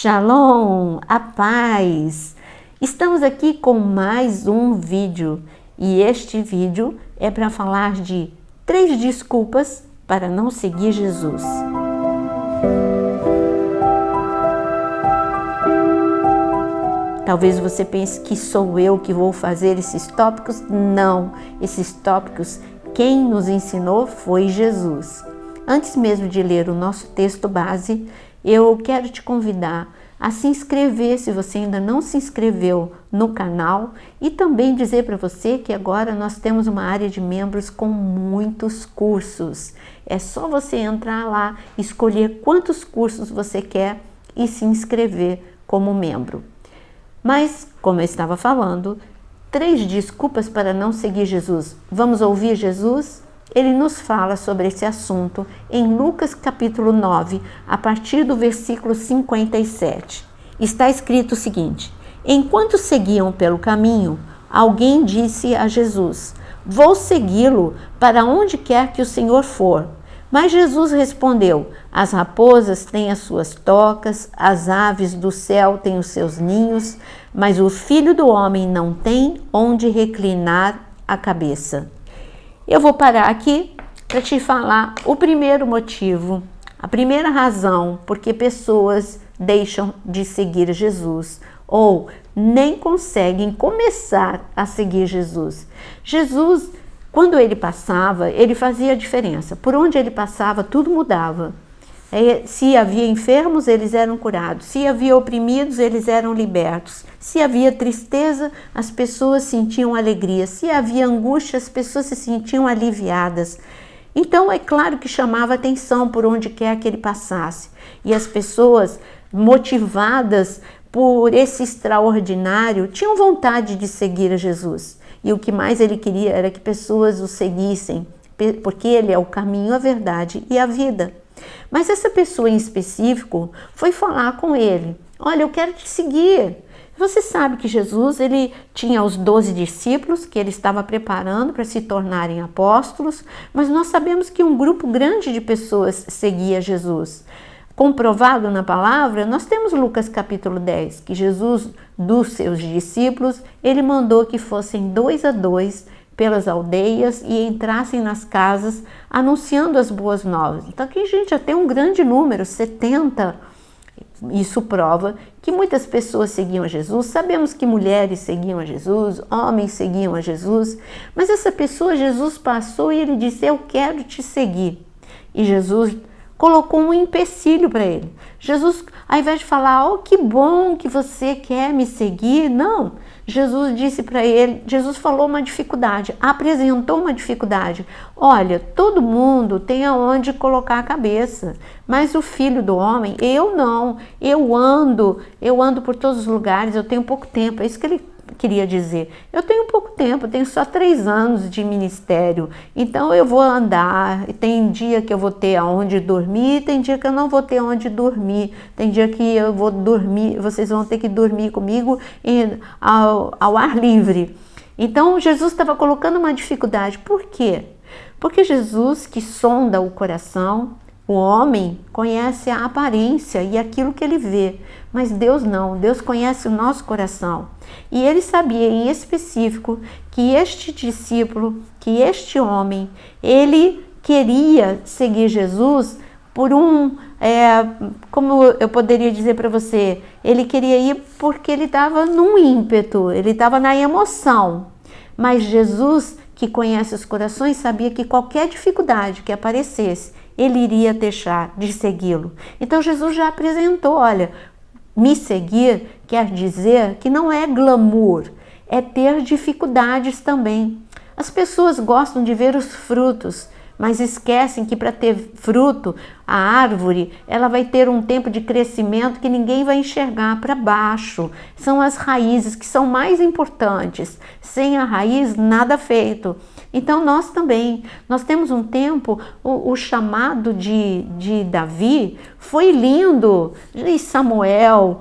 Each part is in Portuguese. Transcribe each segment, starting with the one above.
Shalom, a paz! Estamos aqui com mais um vídeo e este vídeo é para falar de 3 desculpas para não seguir Jesus. Talvez você pense que sou eu que vou fazer esses tópicos. Não, esses tópicos quem nos ensinou foi Jesus. Antes mesmo de ler o nosso texto base, eu quero te convidar a se inscrever se você ainda não se inscreveu no canal e também dizer para você que agora nós temos uma área de membros com muitos cursos. É só você entrar lá, escolher quantos cursos você quer e se inscrever como membro. Mas, como eu estava falando, 3 desculpas para não seguir Jesus. Vamos ouvir Jesus? Ele nos fala sobre esse assunto em Lucas capítulo 9, a partir do versículo 57. Está escrito o seguinte: enquanto seguiam pelo caminho, alguém disse a Jesus: vou segui-lo para onde quer que o Senhor for. Mas Jesus respondeu: as raposas têm as suas tocas, as aves do céu têm os seus ninhos, mas o Filho do Homem não tem onde reclinar a cabeça. Eu vou parar aqui para te falar o primeiro motivo, a primeira razão porque pessoas deixam de seguir Jesus ou nem conseguem começar a seguir Jesus. Jesus, quando ele passava, ele fazia a diferença. Por onde ele passava, tudo mudava. Se havia enfermos, eles eram curados. Se havia oprimidos, eles eram libertos. Se havia tristeza, as pessoas sentiam alegria. Se havia angústia, as pessoas se sentiam aliviadas. Então, é claro que chamava atenção por onde quer que ele passasse. E as pessoas, motivadas por esse extraordinário, tinham vontade de seguir a Jesus. E o que mais ele queria era que pessoas o seguissem, porque ele é o caminho, a verdade e a vida. Mas essa pessoa em específico foi falar com ele: olha, eu quero te seguir. Você sabe que Jesus, ele tinha os 12 discípulos que ele estava preparando para se tornarem apóstolos, mas nós sabemos que um grupo grande de pessoas seguia Jesus. Comprovado na palavra, nós temos Lucas capítulo 10, que Jesus, dos seus discípulos, ele mandou que fossem 2 a 2 pelas aldeias e entrassem nas casas anunciando as boas novas. Então aqui a gente já tem um grande número, 70. Isso prova que muitas pessoas seguiam a Jesus. Sabemos que mulheres seguiam a Jesus, homens seguiam a Jesus, mas essa pessoa, Jesus passou e ele disse: eu quero te seguir. E Jesus colocou um empecilho para ele. Jesus, ao invés de falar: oh, que bom que você quer me seguir, não. Jesus disse para ele, Jesus falou uma dificuldade, apresentou uma dificuldade. Olha, todo mundo tem aonde colocar a cabeça, mas o Filho do Homem, eu não. Eu ando por todos os lugares, eu tenho pouco tempo. É isso que ele queria dizer. Eu tenho pouco tempo, eu tenho só 3 anos de ministério, então eu vou andar. Tem dia que eu vou ter aonde dormir, tem dia que eu não vou ter aonde dormir, tem dia que eu vou dormir, vocês vão ter que dormir comigo ao ar livre. Então Jesus estava colocando uma dificuldade. Por quê? Porque Jesus, que sonda o coração, o homem conhece a aparência e aquilo que ele vê, mas Deus não. Deus conhece o nosso coração. E ele sabia em específico que este discípulo, que este homem, ele queria seguir Jesus por como eu poderia dizer para você, ele queria ir porque ele estava num ímpeto, ele estava na emoção. Mas Jesus, que conhece os corações, sabia que qualquer dificuldade que aparecesse, ele iria deixar de segui-lo. Então Jesus já apresentou: olha, me seguir quer dizer que não é glamour, é ter dificuldades também. As pessoas gostam de ver os frutos, mas esquecem que para ter fruto, a árvore, ela vai ter um tempo de crescimento que ninguém vai enxergar para baixo. São as raízes que são mais importantes. Sem a raiz, nada feito. Então nós também, nós temos um tempo, o chamado de Davi foi lindo. E Samuel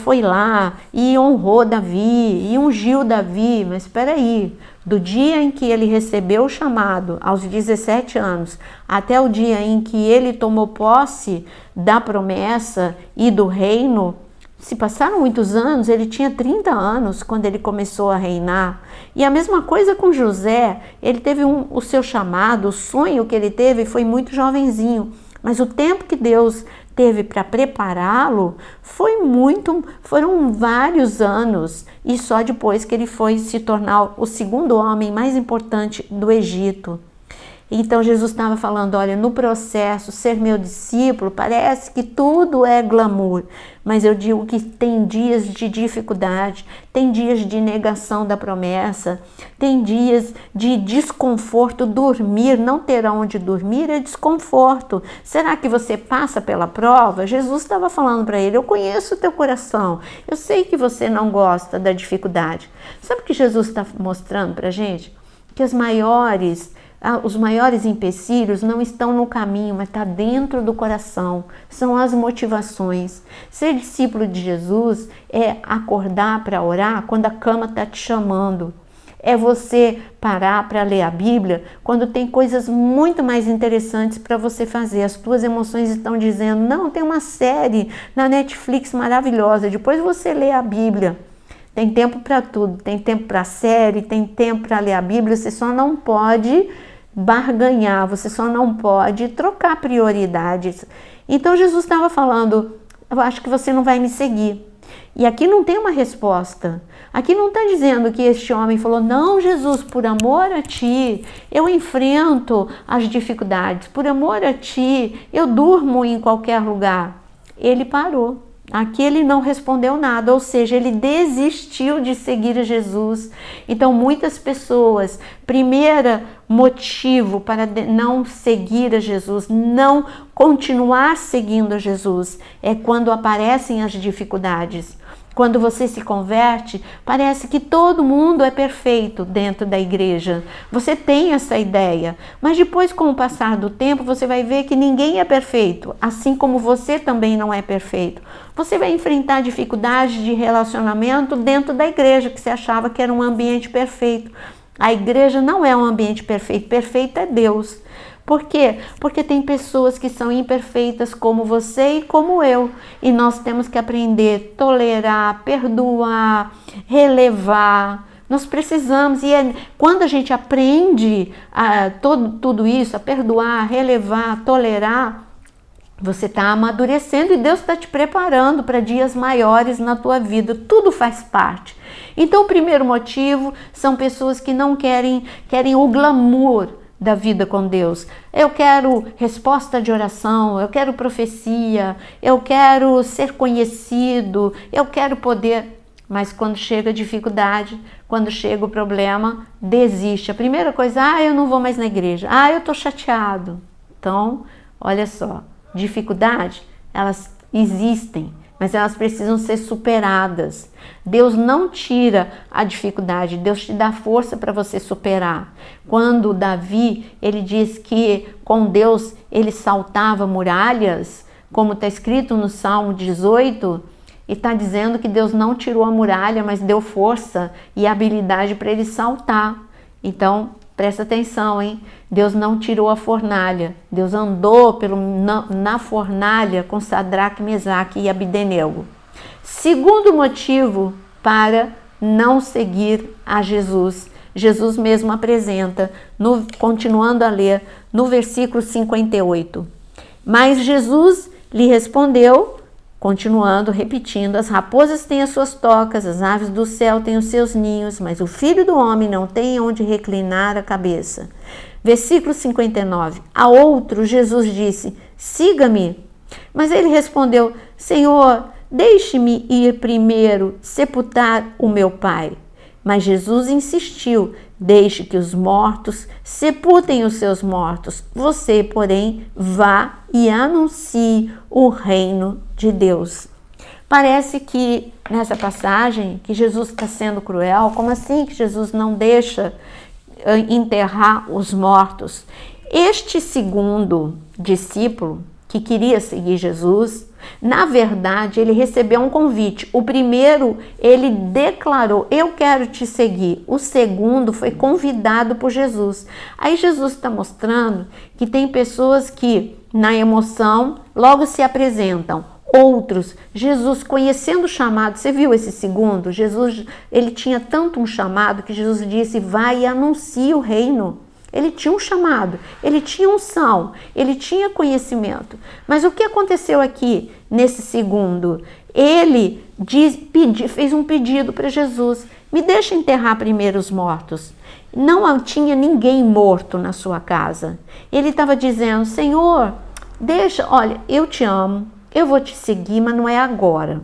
foi lá e honrou Davi e ungiu Davi, mas espera aí, do dia em que ele recebeu o chamado, aos 17 anos, até o dia em que ele tomou posse da promessa e do reino, se passaram muitos anos, ele tinha 30 anos quando ele começou a reinar. E a mesma coisa com José, ele teve o seu chamado, o sonho que ele teve foi muito jovenzinho. Mas o tempo que Deus teve para prepará-lo foram vários anos. E só depois que ele foi se tornar o segundo homem mais importante do Egito. Então Jesus estava falando, olha, no processo, ser meu discípulo, parece que tudo é glamour, mas eu digo que tem dias de dificuldade, tem dias de negação da promessa, tem dias de desconforto, dormir, não ter aonde dormir é desconforto. Será que você passa pela prova? Jesus estava falando para ele, eu conheço o teu coração, eu sei que você não gosta da dificuldade. Sabe o que Jesus está mostrando para a gente? Que os maiores empecilhos não estão no caminho, mas está dentro do coração. São as motivações. Ser discípulo de Jesus é acordar para orar quando a cama está te chamando. É você parar para ler a Bíblia quando tem coisas muito mais interessantes para você fazer. As tuas emoções estão dizendo, não, tem uma série na Netflix maravilhosa, depois você lê a Bíblia. Tem tempo para tudo, tem tempo para série, tem tempo para ler a Bíblia, você só não pode barganhar, você só não pode trocar prioridades. Então Jesus estava falando, eu acho que você não vai me seguir. E aqui não tem uma resposta. Aqui não está dizendo que este homem falou, não, Jesus, por amor a ti, eu enfrento as dificuldades, por amor a ti, eu durmo em qualquer lugar. Ele parou. Aqui ele não respondeu nada, ou seja, ele desistiu de seguir a Jesus. Então muitas pessoas, primeiro motivo para não seguir a Jesus, não continuar seguindo a Jesus, é quando aparecem as dificuldades. Quando você se converte, parece que todo mundo é perfeito dentro da igreja. Você tem essa ideia, mas depois, com o passar do tempo, você vai ver que ninguém é perfeito, assim como você também não é perfeito. Você vai enfrentar dificuldades de relacionamento dentro da igreja, que você achava que era um ambiente perfeito. A igreja não é um ambiente perfeito, perfeito é Deus. Por quê? Porque tem pessoas que são imperfeitas como você e como eu. E nós temos que aprender a tolerar, perdoar, relevar. Nós precisamos. E quando a gente aprende tudo isso, a perdoar, relevar, tolerar, você está amadurecendo e Deus está te preparando para dias maiores na tua vida. Tudo faz parte. Então, o primeiro motivo são pessoas que não querem o glamour da vida com Deus. Eu quero resposta de oração, eu quero profecia, eu quero ser conhecido, eu quero poder. Mas quando chega a dificuldade, quando chega o problema, desiste. A primeira coisa, eu não vou mais na igreja, eu tô chateado. Então, olha só, dificuldade, elas existem, mas elas precisam ser superadas. Deus não tira a dificuldade, Deus te dá força para você superar. Quando Davi, ele diz que com Deus ele saltava muralhas, como está escrito no Salmo 18, e está dizendo que Deus não tirou a muralha, mas deu força e habilidade para ele saltar. Então, presta atenção, hein? Deus não tirou a fornalha. Deus andou na fornalha com Sadraque, Mesaque e Abdenego. Segundo motivo para não seguir a Jesus. Jesus mesmo apresenta, continuando a ler, no versículo 58. Mas Jesus lhe respondeu, continuando, repetindo, as raposas têm as suas tocas, as aves do céu têm os seus ninhos, mas o Filho do Homem não tem onde reclinar a cabeça. Versículo 59. A outro, Jesus disse, siga-me. Mas ele respondeu, Senhor, deixe-me ir primeiro sepultar o meu pai. Mas Jesus insistiu, deixe que os mortos sepultem os seus mortos. Você, porém, vá e anuncie o reino de Deus. Parece que nessa passagem que Jesus está sendo cruel. Como assim que Jesus não deixa enterrar os mortos? Este segundo discípulo que queria seguir Jesus, na verdade, ele recebeu um convite. O primeiro, ele declarou, eu quero te seguir. O segundo foi convidado por Jesus. Aí Jesus está mostrando que tem pessoas que, na emoção, logo se apresentam. outros. Jesus, conhecendo o chamado, você viu esse segundo? Jesus, ele tinha tanto um chamado que Jesus disse, vai e anuncia o reino. Ele tinha um chamado, ele tinha unção, ele tinha conhecimento. Mas o que aconteceu aqui nesse segundo? Ele fez um pedido para Jesus, me deixa enterrar primeiro os mortos. Não tinha ninguém morto na sua casa. Ele estava dizendo, Senhor, deixa, olha, eu te amo, eu vou te seguir, mas não é agora.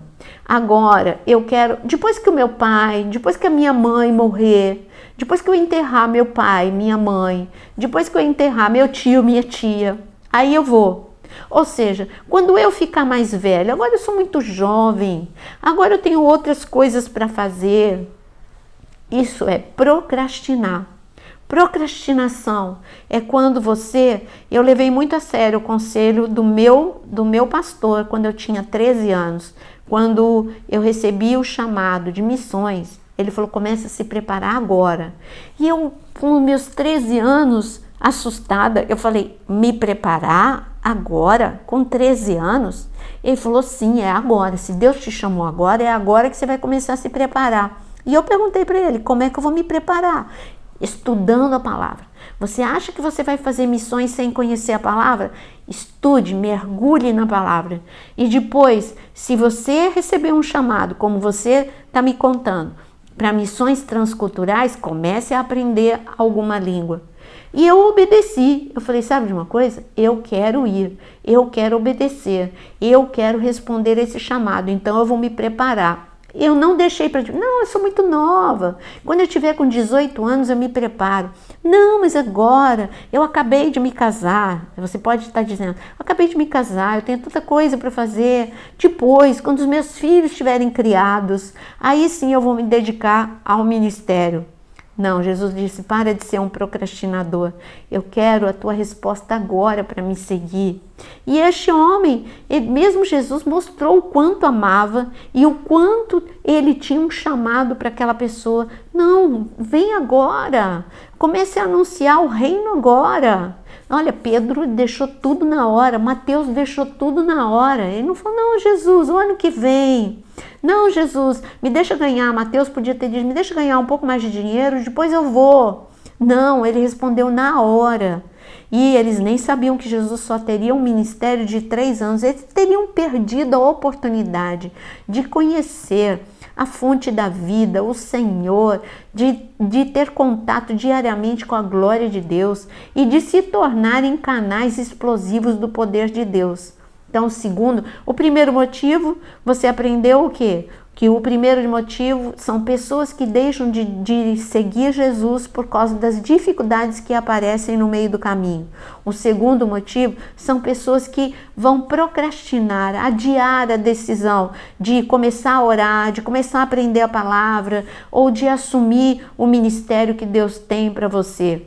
Agora eu quero, depois que o meu pai, depois que a minha mãe morrer, depois que eu enterrar meu pai, minha mãe, depois que eu enterrar meu tio, minha tia, aí eu vou. Ou seja, quando eu ficar mais velha, agora eu sou muito jovem, agora eu tenho outras coisas para fazer. Isso é procrastinar. Procrastinação é quando eu levei muito a sério o conselho do meu pastor quando eu tinha 13 anos, quando eu recebi o chamado de missões. Ele falou, começa a se preparar agora. E eu, com os meus 13 anos, assustada, eu falei, me preparar agora, com 13 anos? Ele falou, sim, é agora. Se Deus te chamou agora, é agora que você vai começar a se preparar. E eu perguntei para ele, como é que eu vou me preparar? Estudando a palavra. Você acha que você vai fazer missões sem conhecer a palavra? Estude, mergulhe na palavra. E depois, se você receber um chamado, como você está me contando, para missões transculturais, comece a aprender alguma língua. E eu obedeci. Eu falei, sabe de uma coisa? Eu quero ir, eu quero obedecer, eu quero responder esse chamado, então eu vou me preparar. Eu não deixei para... Não, eu sou muito nova. Quando eu tiver com 18 anos, eu me preparo. Não, mas agora, eu acabei de me casar. Você pode estar dizendo, acabei de me casar, eu tenho tanta coisa para fazer. Depois, quando os meus filhos estiverem criados, aí sim eu vou me dedicar ao ministério. Não, Jesus disse, para de ser um procrastinador. Eu quero a tua resposta agora para me seguir. E este homem, mesmo Jesus mostrou o quanto amava e o quanto ele tinha um chamado para aquela pessoa. Não, vem agora. Comece a anunciar o reino agora. Olha, Pedro deixou tudo na hora, Mateus deixou tudo na hora. Ele não falou, não, Jesus, o ano que vem. Não, Jesus, me deixa ganhar. Mateus podia ter dito, me deixa ganhar um pouco mais de dinheiro, depois eu vou. Não, ele respondeu na hora. E eles nem sabiam que Jesus só teria um ministério de 3 anos. Eles teriam perdido a oportunidade de conhecer a fonte da vida, o Senhor, de ter contato diariamente com a glória de Deus e de se tornarem canais explosivos do poder de Deus. Então, o primeiro motivo, você aprendeu o quê? Que o primeiro motivo são pessoas que deixam de seguir Jesus por causa das dificuldades que aparecem no meio do caminho. O segundo motivo são pessoas que vão procrastinar, adiar a decisão de começar a orar, de começar a aprender a palavra ou de assumir o ministério que Deus tem para você.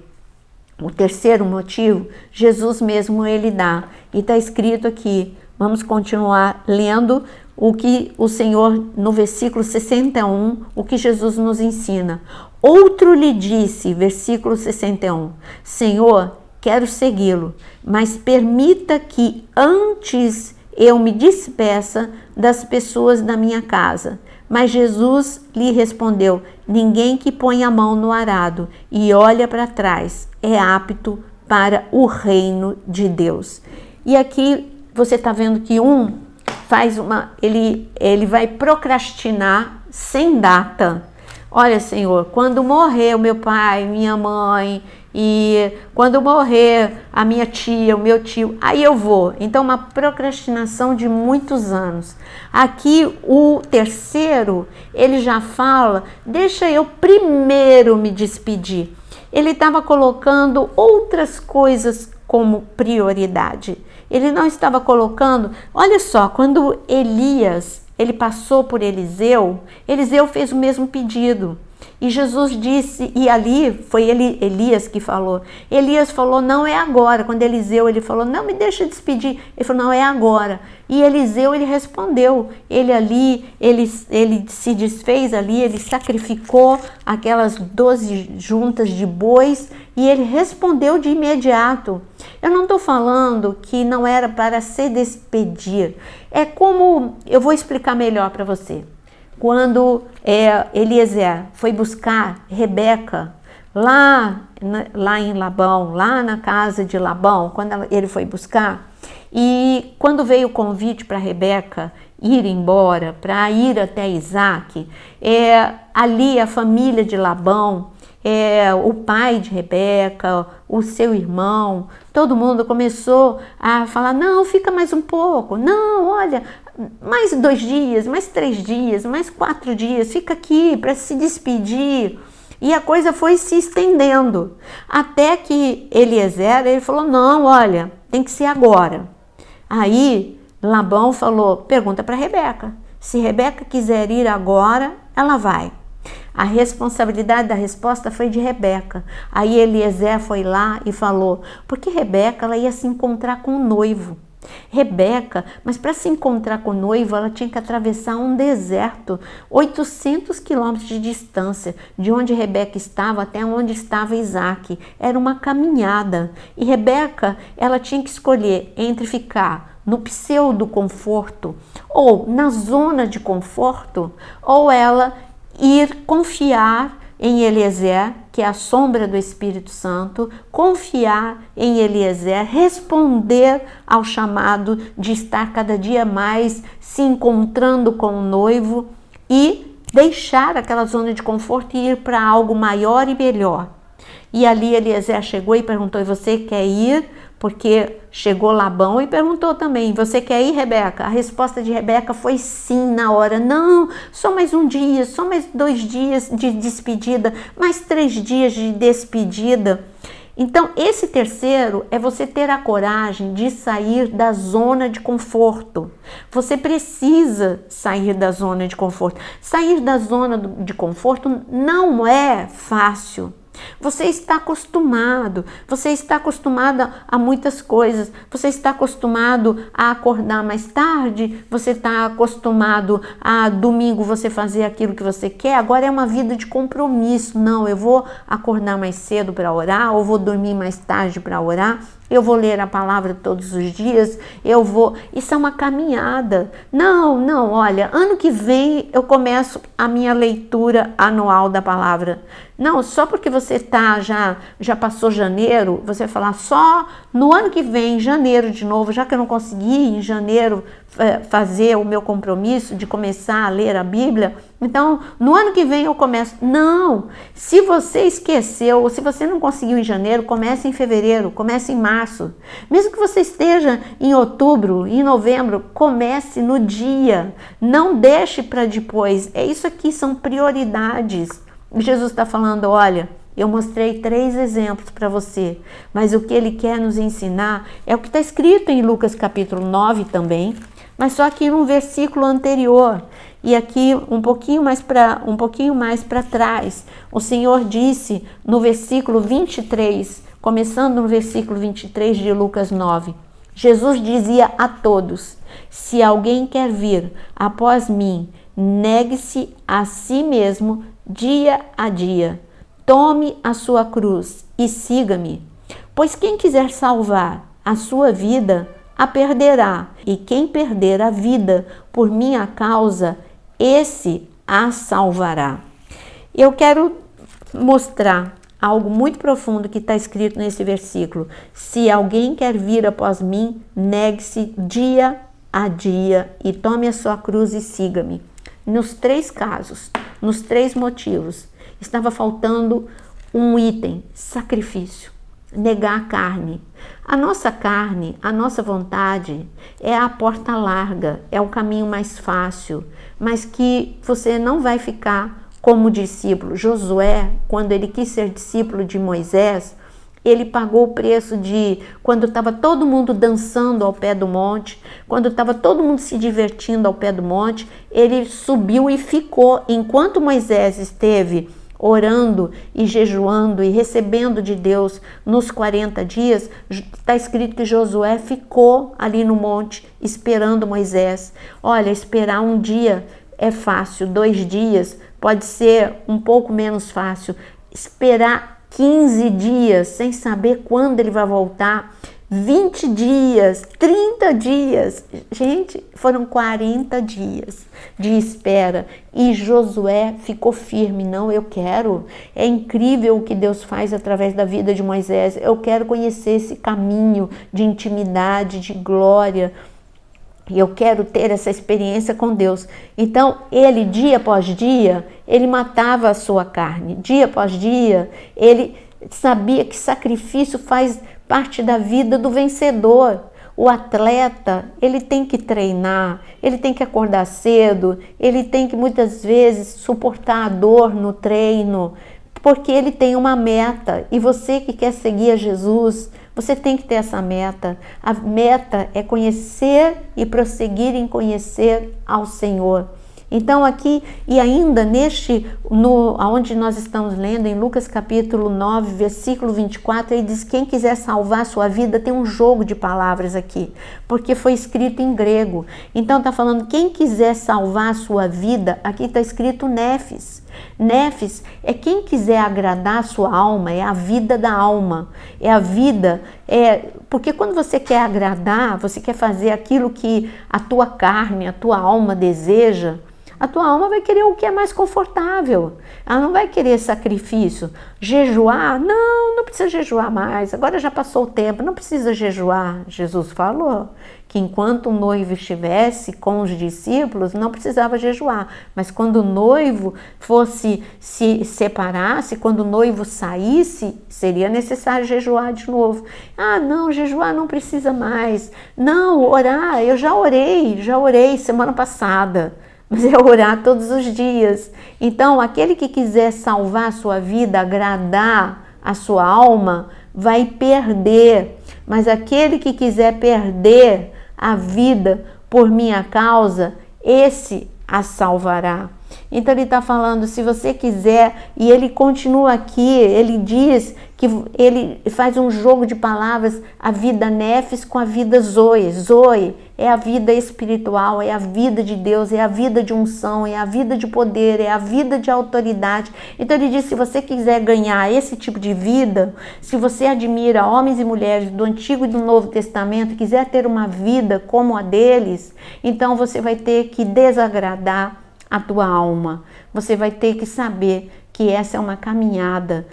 O terceiro motivo, Jesus mesmo ele dá. E está escrito aqui, vamos continuar lendo o que o Senhor, no versículo 61, o que Jesus nos ensina. Outro lhe disse, versículo 61, Senhor, quero segui-lo, mas permita que antes eu me despeça das pessoas da minha casa. Mas Jesus lhe respondeu, ninguém que põe a mão no arado e olha para trás é apto para o reino de Deus. E aqui você está vendo que ele vai procrastinar sem data. Olha, Senhor, quando morrer o meu pai, minha mãe, e quando morrer a minha tia, o meu tio, aí eu vou. Então, uma procrastinação de muitos anos. Aqui, o terceiro, ele já fala, deixa eu primeiro me despedir. Ele estava colocando outras coisas como prioridade. Ele não estava colocando... Olha só, quando ele passou por Eliseu, Eliseu fez o mesmo pedido. E Jesus disse, e ali foi Elias que falou. Elias falou, não é agora. Quando Eliseu, ele falou, não, me deixa despedir. Ele falou, não é agora. E Eliseu, ele respondeu. Ele se desfez ali, ele sacrificou aquelas 12 juntas de bois e ele respondeu de imediato. Eu não estou falando que não era para se despedir. É como, eu vou explicar melhor para você. Quando Eliezer foi buscar Rebeca lá em Labão, lá na casa de Labão, quando ele foi buscar, e quando veio o convite para Rebeca ir embora, para ir até Isaac, ali a família de Labão, o pai de Rebeca, o seu irmão, todo mundo começou a falar, não, fica mais um pouco, não, olha, mais 2 dias, mais 3 dias, mais 4 dias, fica aqui para se despedir. E a coisa foi se estendendo, até que Eliezer, ele falou, não, olha, tem que ser agora. Aí Labão falou, pergunta para Rebeca, se Rebeca quiser ir agora, ela vai. A responsabilidade da resposta foi de Rebeca. Aí Eliezer foi lá e falou, porque Rebeca ela ia se encontrar com o noivo. Rebeca, mas para se encontrar com o noivo, ela tinha que atravessar um deserto, 800 quilômetros de distância, de onde Rebeca estava até onde estava Isaac. Era uma caminhada. E Rebeca, ela tinha que escolher entre ficar no pseudo conforto, ou na zona de conforto, ou ela ir confiar em Eliezer, que é a sombra do Espírito Santo, confiar em Eliezer, responder ao chamado de estar cada dia mais se encontrando com o noivo e deixar aquela zona de conforto e ir para algo maior e melhor. E ali Eliezer chegou e perguntou, e você quer ir? Porque chegou Labão e perguntou também, você quer ir, Rebeca? A resposta de Rebeca foi sim na hora. Não, só mais um dia, só mais 2 dias de despedida, mais 3 dias de despedida. Então, esse terceiro é você ter a coragem de sair da zona de conforto. Você precisa sair da zona de conforto. Sair da zona de conforto não é fácil. Você está acostumado a muitas coisas, você está acostumado a acordar mais tarde, você está acostumado a domingo você fazer aquilo que você quer, agora é uma vida de compromisso. Não, eu vou acordar mais cedo para orar, ou vou dormir mais tarde para orar, eu vou ler a palavra todos os dias, isso é uma caminhada. Não, olha, ano que vem eu começo a minha leitura anual da palavra. Não, só porque você já passou janeiro, você vai falar só no ano que vem, em janeiro de novo, já que eu não consegui em janeiro fazer o meu compromisso de começar a ler a Bíblia, então no ano que vem eu começo. Não, se você esqueceu, ou se você não conseguiu em janeiro, comece em fevereiro, comece em março. Mesmo que você esteja em outubro, em novembro, comece no dia, não deixe para depois. Isso aqui são prioridades. Jesus está falando, olha, eu mostrei 3 exemplos para você, mas o que ele quer nos ensinar é o que está escrito em Lucas capítulo 9 também, mas só que num versículo anterior, e aqui um pouquinho mais para trás, o Senhor disse no versículo 23, começando no versículo 23 de Lucas 9, Jesus dizia a todos, se alguém quer vir após mim, negue-se a si mesmo dia a dia, tome a sua cruz e siga-me. Pois quem quiser salvar a sua vida, a perderá. E quem perder a vida por minha causa, esse a salvará. Eu quero mostrar algo muito profundo que está escrito nesse versículo. Se alguém quer vir após mim, negue-se dia a dia e tome a sua cruz e siga-me. Nos 3 casos, nos 3 motivos, estava faltando um item, sacrifício, negar a carne. A nossa carne, a nossa vontade é a porta larga, é o caminho mais fácil, mas que você não vai ficar como discípulo. Josué, quando ele quis ser discípulo de Moisés, ele pagou o preço de, quando estava todo mundo dançando ao pé do monte, quando estava todo mundo se divertindo ao pé do monte, ele subiu e ficou, enquanto Moisés esteve orando e jejuando e recebendo de Deus nos 40 dias, está escrito que Josué ficou ali no monte esperando Moisés. Olha, esperar um dia é fácil, 2 dias pode ser um pouco menos fácil. Esperar 15 dias sem saber quando ele vai voltar, 20 dias, 30 dias, gente, foram 40 dias de espera e Josué ficou firme. Não, eu quero, é incrível o que Deus faz através da vida de Moisés, eu quero conhecer esse caminho de intimidade, de glória, e eu quero ter essa experiência com Deus. Então, ele, dia após dia, ele matava a sua carne, dia após dia, ele sabia que sacrifício faz parte da vida do vencedor. O atleta, ele tem que treinar, ele tem que acordar cedo, ele tem que muitas vezes suportar a dor no treino, porque ele tem uma meta. E você que quer seguir a Jesus, você tem que ter essa meta. A meta é conhecer e prosseguir em conhecer ao Senhor. Então aqui, e ainda onde nós estamos lendo, em Lucas capítulo 9, versículo 24, ele diz: quem quiser salvar a sua vida, tem um jogo de palavras aqui, porque foi escrito em grego. Então está falando, quem quiser salvar a sua vida, aqui está escrito nefes. Nefes é quem quiser agradar a sua alma, é a vida da alma, é a vida, porque quando você quer agradar, você quer fazer aquilo que a tua carne, a tua alma deseja, a tua alma vai querer o que é mais confortável, ela não vai querer sacrifício. Jejuar? Não precisa jejuar mais, agora já passou o tempo, não precisa jejuar. Jesus falou que enquanto o noivo estivesse com os discípulos, não precisava jejuar, mas quando o noivo fosse se separasse, quando o noivo saísse, seria necessário jejuar de novo. Não, jejuar não precisa mais. Não, orar, eu já orei semana passada, mas é orar todos os dias. Então, aquele que quiser salvar a sua vida, agradar a sua alma, vai perder. Mas aquele que quiser perder a vida por minha causa, esse a salvará. Então ele está falando, se você quiser, e ele continua aqui, ele diz que ele faz um jogo de palavras, a vida nefes com a vida zoe. Zoe é a vida espiritual, é a vida de Deus, é a vida de unção, é a vida de poder, é a vida de autoridade. Então ele diz, se você quiser ganhar esse tipo de vida, se você admira homens e mulheres do Antigo e do Novo Testamento, quiser ter uma vida como a deles, então você vai ter que desagradar a tua alma. Você vai ter que saber que essa é uma caminhada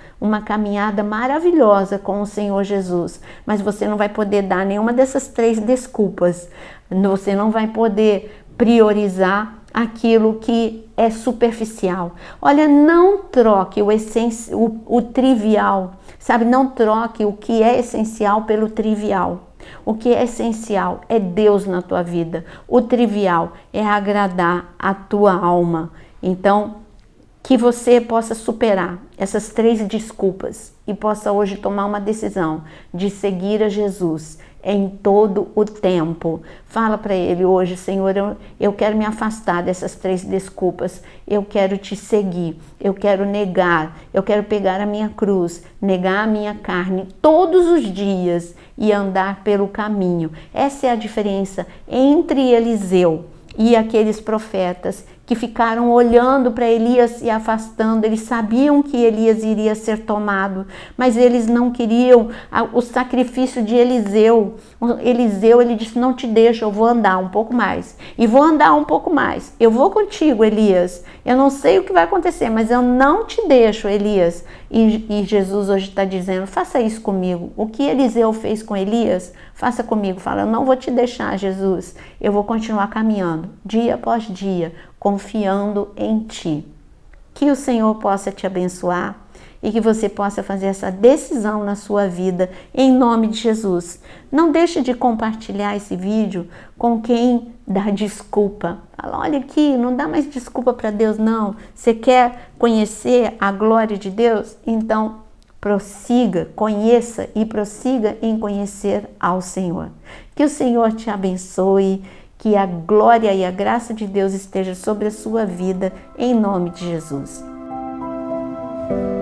maravilhosa com o Senhor Jesus, mas você não vai poder dar nenhuma dessas 3 desculpas. Você não vai poder priorizar aquilo que é superficial. Olha, não troque o trivial, sabe? Não troque o que é essencial pelo trivial. O que é essencial é Deus na tua vida. O trivial é agradar a tua alma. Então, que você possa superar essas 3 desculpas e possa hoje tomar uma decisão de seguir a Jesus em todo o tempo. Fala para ele hoje, Senhor, eu quero me afastar dessas 3 desculpas, eu quero te seguir, eu quero negar, eu quero pegar a minha cruz, negar a minha carne todos os dias e andar pelo caminho. Essa é a diferença entre Eliseu e aqueles profetas que ficaram olhando para Elias e afastando. Eles sabiam que Elias iria ser tomado, mas eles não queriam o sacrifício de Eliseu. Eliseu, ele disse, não te deixo, eu vou andar um pouco mais, e vou andar um pouco mais, eu vou contigo, Elias, eu não sei o que vai acontecer, mas eu não te deixo, Elias. E Jesus hoje está dizendo, faça isso comigo, o que Eliseu fez com Elias, faça comigo. Fala, eu não vou te deixar, Jesus, eu vou continuar caminhando, dia após dia, confiando em ti. Que o Senhor possa te abençoar e que você possa fazer essa decisão na sua vida, em nome de Jesus. Não deixe de compartilhar esse vídeo com quem dá desculpa. Fala, olha aqui, não dá mais desculpa para Deus, não. Você quer conhecer a glória de Deus? Então, prossiga, conheça e prossiga em conhecer ao Senhor. Que o Senhor te abençoe, que a glória e a graça de Deus esteja sobre a sua vida, em nome de Jesus. Amém.